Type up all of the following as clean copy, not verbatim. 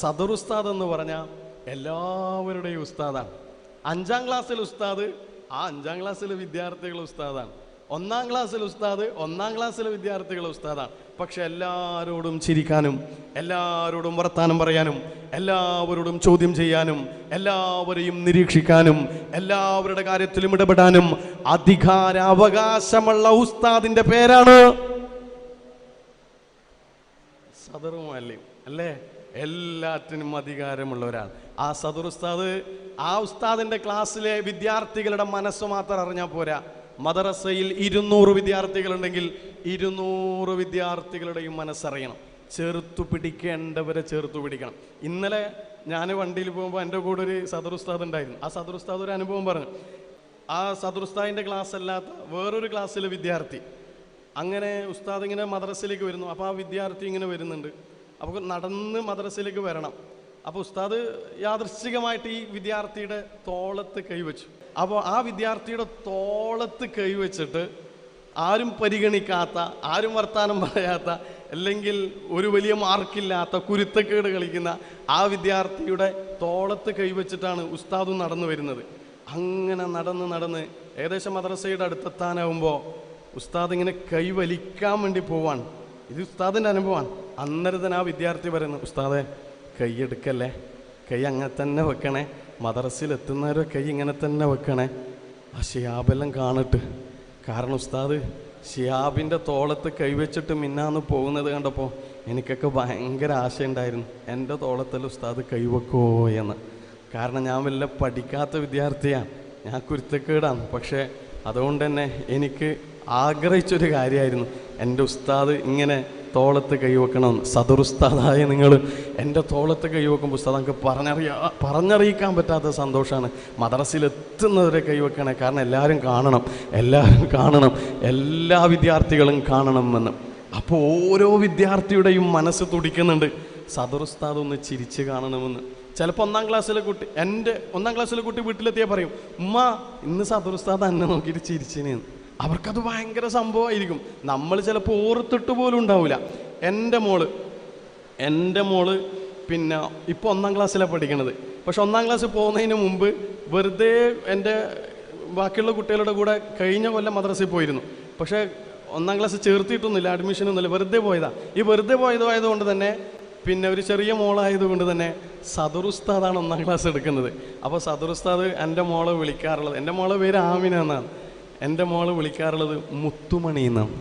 സദർ ഉസ്താദ് എന്ന് പറഞ്ഞാൽ എല്ലാവരുടെയും ഉസ്താദാണ്. 5ാം ക്ലാസ്സിൽ ഉസ്താദ് ആ 5ാം ക്ലാസ്സിലെ വിദ്യാർത്ഥികൾ ഉസ്താദാണ്. 1ാം ക്ലാസ്സിൽ ഉസ്താദ് 1ാം ക്ലാസ്സിലെ വിദ്യാർത്ഥികൾ ഉസ്താദാണ്. പക്ഷെ എല്ലാവരോടും ചിരിക്കാനും എല്ലാവരോടും വർത്താനം പറയാനും എല്ലാവരോടും ചോദ്യം ചെയ്യാനും എല്ലാവരെയും നിരീക്ഷിക്കാനും എല്ലാവരുടെ കാര്യത്തിലും ഇടപെടാനും അധികാരാവകാശമുള്ള ഉസ്താദിന്റെ പേരാണ് സദർ മുഅല്ലിം അല്ലേ? എല്ലാറ്റിനും അധികാരമുള്ള ഒരാൾ. ആ സദർ ഉസ്താദ്, ആ ഉസ്താദിന്റെ ക്ലാസ്സിലെ വിദ്യാർത്ഥികളുടെ മനസ്സ് മാത്രം അറിഞ്ഞാൽ പോരാ. മദ്രസയിൽ 200 വിദ്യാർത്ഥികളുണ്ടെങ്കിൽ 200 വിദ്യാർത്ഥികളുടെയും മനസ്സറിയണം. ചേർത്തു പിടിക്കേണ്ടവരെ ചേർത്തു പിടിക്കണം. ഇന്നലെ ഞാൻ വണ്ടിയിൽ പോകുമ്പോൾ എൻ്റെ കൂടെ ഒരു സദർ ഉസ്താദ് ഉണ്ടായിരുന്നു. ആ സദർ ഉസ്താദ് ഒരു അനുഭവം പറഞ്ഞു. ആ സദർ ഉസ്താദിൻ്റെ ക്ലാസ് അല്ലാത്ത വേറൊരു ക്ലാസ്സിലെ വിദ്യാർത്ഥി അങ്ങനെ ഉസ്താദ് ഇങ്ങനെ മദ്രസയിലേക്ക് വരുന്നു. അപ്പോൾ ആ വിദ്യാർത്ഥി ഇങ്ങനെ വരുന്നുണ്ട്. അപ്പോൾ നടന്ന് മദ്രസയിലേക്ക് വരണം. അപ്പോൾ ഉസ്താദ് യാദൃശ്ചികമായിട്ട് ഈ വിദ്യാർത്ഥിയുടെ തോളത്ത് കൈവച്ചു. അപ്പോൾ ആ വിദ്യാർത്ഥിയുടെ തോളത്ത് കൈവച്ചിട്ട് ആരും പരിഗണിക്കാത്ത, ആരും വർത്താനം പറയാത്ത, അല്ലെങ്കിൽ ഒരു വലിയ മാർക്കില്ലാത്ത കുരുത്തക്കേട് കളിക്കുന്ന ആ വിദ്യാർത്ഥിയുടെ തോളത്ത് കൈവച്ചിട്ടാണ് ഉസ്താദും നടന്നു വരുന്നത്. അങ്ങനെ നടന്ന് ഏകദേശം മദ്രസയുടെ അടുത്തെത്താനാവുമ്പോൾ ഉസ്താദ് ഇങ്ങനെ കൈ വലിക്കാൻ വേണ്ടി പോവാണ്. ഇത് ഉസ്താദിൻ്റെ അനുഭവമാണ്. അന്നേരത്തിന് ആ വിദ്യാർത്ഥി പറയുന്നു, ഉസ്താദെ കൈ എടുക്കല്ലേ, കൈ അങ്ങനെ തന്നെ വെക്കണേ, മദ്രസയിലെത്തുന്നവരെ കൈ ഇങ്ങനെ തന്നെ വെക്കണേ. ആ ഷിയാബെല്ലാം കാണട്ട്. കാരണം ഉസ്താദ് ഷിയാബിൻ്റെ തോളത്ത് കൈവച്ചിട്ട് മിന്നാന്ന് പോകുന്നത് കണ്ടപ്പോൾ എനിക്കൊക്കെ ഭയങ്കര ആശയുണ്ടായിരുന്നു, എൻ്റെ തോളത്തിൽ ഉസ്താദ് കൈവെക്കോ എന്ന്. കാരണം ഞാൻ വല്ല പഠിക്കാത്ത വിദ്യാർത്ഥിയാണ്, ഞാൻ കുരുത്തക്കേടാണ്. പക്ഷേ അതുകൊണ്ട് തന്നെ എനിക്ക് ആഗ്രഹിച്ചൊരു കാര്യമായിരുന്നു എൻ്റെ ഉസ്താദ് ഇങ്ങനെ തോളത്ത് കൈവെക്കണമെന്ന്. സദർ ഉസ്താദായ നിങ്ങൾ എൻ്റെ തോളത്ത് കൈവെക്കുമ്പോൾ ഉസ്താദ് നമുക്ക് പറഞ്ഞറിയിക്കാൻ പറ്റാത്ത സന്തോഷമാണ്. മദ്രസയിലെത്തുന്നവരെ കൈവെക്കണേ, കാരണം എല്ലാവരും കാണണം, എല്ലാ വിദ്യാർത്ഥികളും കാണണമെന്ന്. അപ്പോൾ ഓരോ വിദ്യാർത്ഥിയുടെയും മനസ്സ് തുടിക്കുന്നുണ്ട്, സദർ ഉസ്താദ് ഒന്ന് ചിരിച്ച് കാണണമെന്ന്. ചിലപ്പോൾ 1ാം ക്ലാസ്സിലെ കുട്ടി, എൻ്റെ 1ാം ക്ലാസ്സിലെ കുട്ടി വീട്ടിലെത്തിയാൽ പറയും, ഉമ്മ ഇന്ന് സദർ ഉസ്താദ് എന്നെ നോക്കിയിട്ട് ചിരിച്ചിനെന്ന്. അവർക്കത് ഭയങ്കര സംഭവമായിരിക്കും. നമ്മൾ ചിലപ്പോൾ ഓർത്തിട്ട് പോലും ഉണ്ടാവില്ല. എൻ്റെ മോള് പിന്നെ ഇപ്പോൾ 1ാം ക്ലാസ്സിലാണ് പഠിക്കണത്. പക്ഷെ 1ാം ക്ലാസ്സിൽ പോകുന്നതിന് മുമ്പ് വെറുതെ എൻ്റെ ബാക്കിയുള്ള കുട്ടികളുടെ കൂടെ കഴിഞ്ഞ കൊല്ലം മദ്രസയിൽ പോയിരുന്നു. പക്ഷേ 1ാം ക്ലാസ് ചേർത്തിയിട്ടൊന്നുമില്ല, അഡ്മിഷനൊന്നുമില്ല, വെറുതെ പോയതാണ്. ഈ വെറുതെ പോയതുകൊണ്ട് തന്നെ പിന്നെ ഒരു ചെറിയ മോളായതുകൊണ്ട് തന്നെ സദർ ഉസ്താദാണ് 1ാം ക്ലാസ് എടുക്കുന്നത്. അപ്പോൾ സദർ ഉസ്താദ് എൻ്റെ മോളെ വിളിക്കാറുള്ളത്, എൻ്റെ മോളെ പേര് ആമിന എന്നാണ്, എൻ്റെ മോള് വിളിക്കാറുള്ളത് മുത്തുമണി എന്നാണ്.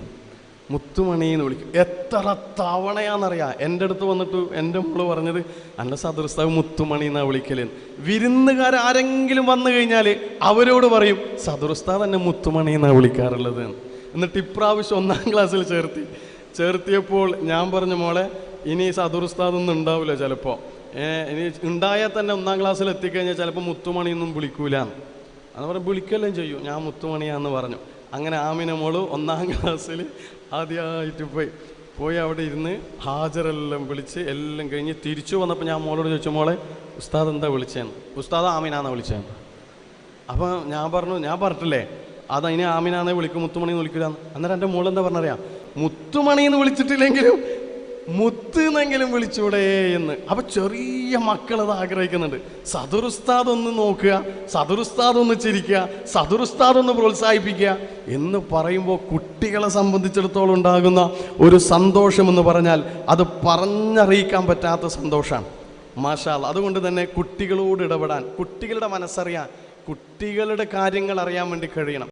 മുത്തുമണി എന്ന് വിളിക്കും. എത്ര തവണയാണെന്നറിയാം എൻ്റെ അടുത്ത് വന്നിട്ട് എൻ്റെ മോള് പറഞ്ഞത്, എൻ്റെ സദർ ഉസ്താദ് മുത്തുമണി എന്നാണ് വിളിക്കലെന്ന്. വിരുന്നുകാർ ആരെങ്കിലും വന്നു കഴിഞ്ഞാൽ അവരോട് പറയും സദർ ഉസ്താദ് എന്നെ മുത്തുമണി എന്നാണ് വിളിക്കാറുള്ളത്. എന്നിട്ട് ഇപ്രാവശ്യം 1ാം ക്ലാസ്സിൽ ചേർത്തിയപ്പോൾ ഞാൻ പറഞ്ഞു, മോളെ ഇനി സദർ ഉസ്താദൊന്നും ഉണ്ടാവില്ല, ചിലപ്പോൾ ഇനി ഉണ്ടായാൽ തന്നെ 1ാം ക്ലാസ്സിൽ എത്തിക്കഴിഞ്ഞാൽ ചിലപ്പോൾ മുത്തുമണിയൊന്നും വിളിക്കൂല എന്ന് പറഞ്ഞ് വിളിക്കെല്ലാം ചെയ്യും. ഞാൻ മുത്തുമണിയാന്ന് പറഞ്ഞു. അങ്ങനെ ആമിന മോള് 1ാം ക്ലാസ്സിൽ ആദ്യമായിട്ട് പോയി അവിടെ ഇരുന്ന് ഹാജരെല്ലാം വിളിച്ച് എല്ലാം കഴിഞ്ഞ് തിരിച്ചു വന്നപ്പോൾ ഞാൻ മോളോട് ചോദിച്ചു, മോളെ ഉസ്താദ് എന്താ വിളിച്ചതെന്ന്. ഉസ്താദ് ആമിനാന്നാണ് വിളിച്ചതെന്ന്. അപ്പോൾ ഞാൻ പറഞ്ഞിട്ടില്ലേ അത് ഇനി ആമിനാന്നേ വിളിക്കും, മുത്തുമണിന്ന് വിളിക്കില്ലാന്ന്. അന്നേരം എൻ്റെ മോളെന്താ പറഞ്ഞറിയാം, മുത്തുമണിന്ന് വിളിച്ചിട്ടില്ലെങ്കിലും മുത്ത് എന്നെങ്കിലും വിളിച്ചൂടെ എന്ന്. അപ്പം ചെറിയ മക്കളത് ആഗ്രഹിക്കുന്നുണ്ട്. സദർ ഉസ്താദ് ഒന്ന് നോക്കുക, സദർ ഉസ്താദ് ഒന്ന് ചിരിക്കുക, സദർ ഉസ്താദ് ഒന്ന് പ്രോത്സാഹിപ്പിക്കുക എന്ന് പറയുമ്പോൾ കുട്ടികളെ സംബന്ധിച്ചിടത്തോളം ഉണ്ടാകുന്ന ഒരു സന്തോഷമെന്ന് പറഞ്ഞാൽ അത് പറഞ്ഞറിയിക്കാൻ പറ്റാത്ത സന്തോഷമാണ്. മാഷാ അല്ലാഹ്. അതുകൊണ്ട് തന്നെ കുട്ടികളോട് ഇടപെടാൻ, കുട്ടികളുടെ മനസ്സറിയാൻ, കുട്ടികളുടെ കാര്യങ്ങൾ അറിയാൻ വേണ്ടി കഴിയണം.